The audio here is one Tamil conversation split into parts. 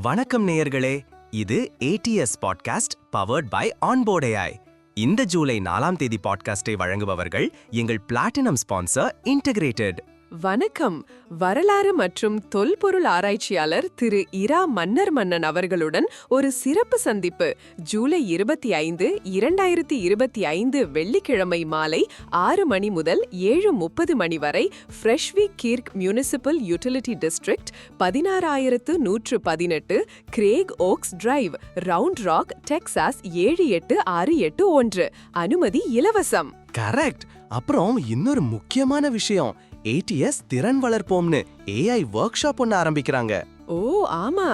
வணக்கம் நேயர்களே, இது ATS podcast powered by onboard AI. இந்த ஜூலை 4ஆம் தேதி பாட்காஸ்டை வழங்குபவர்கள் எங்கள் பிளாட்டினம் ஸ்பான்சர் இன்டகிரேட்டட். வணக்கம். வரலாறு மற்றும் தொல்பொருள் ஆராய்ச்சியாளர் திரு இரா மன்னன் அவர்களுடன் ஒரு சிறப்பு சந்திப்பு ஜூலை 25, 2025 வெள்ளிக்கிழமை மாலை 6 மணி முதல் 7:30 மணி வரை ஃப்ரெஷ்விக் Creek Municipal Utility District, 16118 Great Oaks Drive, Round Rock, Texas 78681. அனுமதி இலவசம். கரெக்ட். அப்புறம் இன்னொரு முக்கியமான விஷயம், ஏடிஎஸ் திறன் வளர்ப்போம்னு AI ஒர்க் ஷாப் ஒன்னு ஆரம்பிக்கிறாங்க. ஓ ஆமா,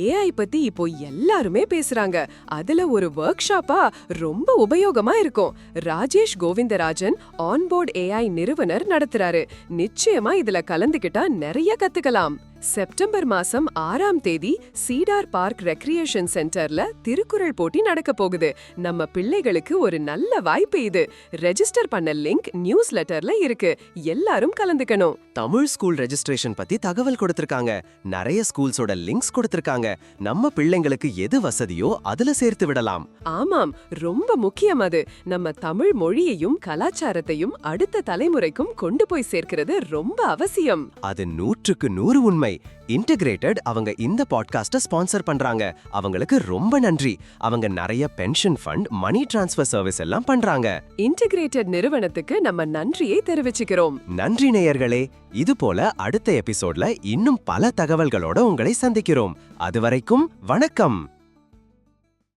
ஏஐ பத்தி இப்போ எல்லாருமே பேசுறாங்க. அதுல ஒரு ஒர்க் ஷாப்பா ரொம்ப உபயோகமா இருக்கும். ராஜேஷ் கோவிந்தராஜன் ஆன்போர்ட் AI நிறுவனர் நடத்துறாரு. நிச்சயமா இதுல கலந்துக்கிட்டா நிறைய கத்துக்கலாம். செப்டம்பர் மாசம் 6ஆம் தேதி சீடார் பார்க் ரெக்ரியேஷன் சென்டர்ல திருக்குறள் போட்டி நடக்க போகுது. நம்ம பிள்ளைகளுக்கு ஒரு நல்ல வாய்ப்பு இது. ரெஜிஸ்டர் பண்ண லிங்க் நியூஸ் லெட்டர்ல இருக்கு. எல்லாரும் கலந்துக்கணும். தமிழ் ஸ்கூல் ரெஜிஸ்ட்ரேஷன் பத்தி தகவல் கொடுத்திருக்காங்க. நிறைய ஸ்கூல்ஸோட லிங்க்ஸ் கொடுத்திருக்காங்க. நம்ம பிள்ளைங்களுக்கு எது வசதியோ அதுல சேர்த்து விடலாம். ஆமாம், ரொம்ப முக்கியம் அது. நம்ம தமிழ் மொழியையும் கலாச்சாரத்தையும் அடுத்த தலைமுறைக்கும் கொண்டு போய் சேர்க்கிறது ரொம்ப அவசியம். அது 100க்கு 100 உண்மை. இன்டகிரேட்டட் அவங்க இந்த பாட்காஸ்ட ஸ்பான்சர் பண்றாங்க. அவங்களுக்கு ரொம்ப நன்றி. அவங்க நிறைய pension fund, money transfer service எல்லாம் பண்றாங்க. இன்டகிரேட்டட் நிறுவனத்துக்கு நம்ம நன்றியை தெரிவிச்சுக்கிறோம். நன்றி நேயர்களே. இது போல அடுத்த எபிசோட்ல இன்னும் பல தகவல்களோட உங்களை சந்திக்கிறோம். அதுவரைக்கும் வணக்கம்.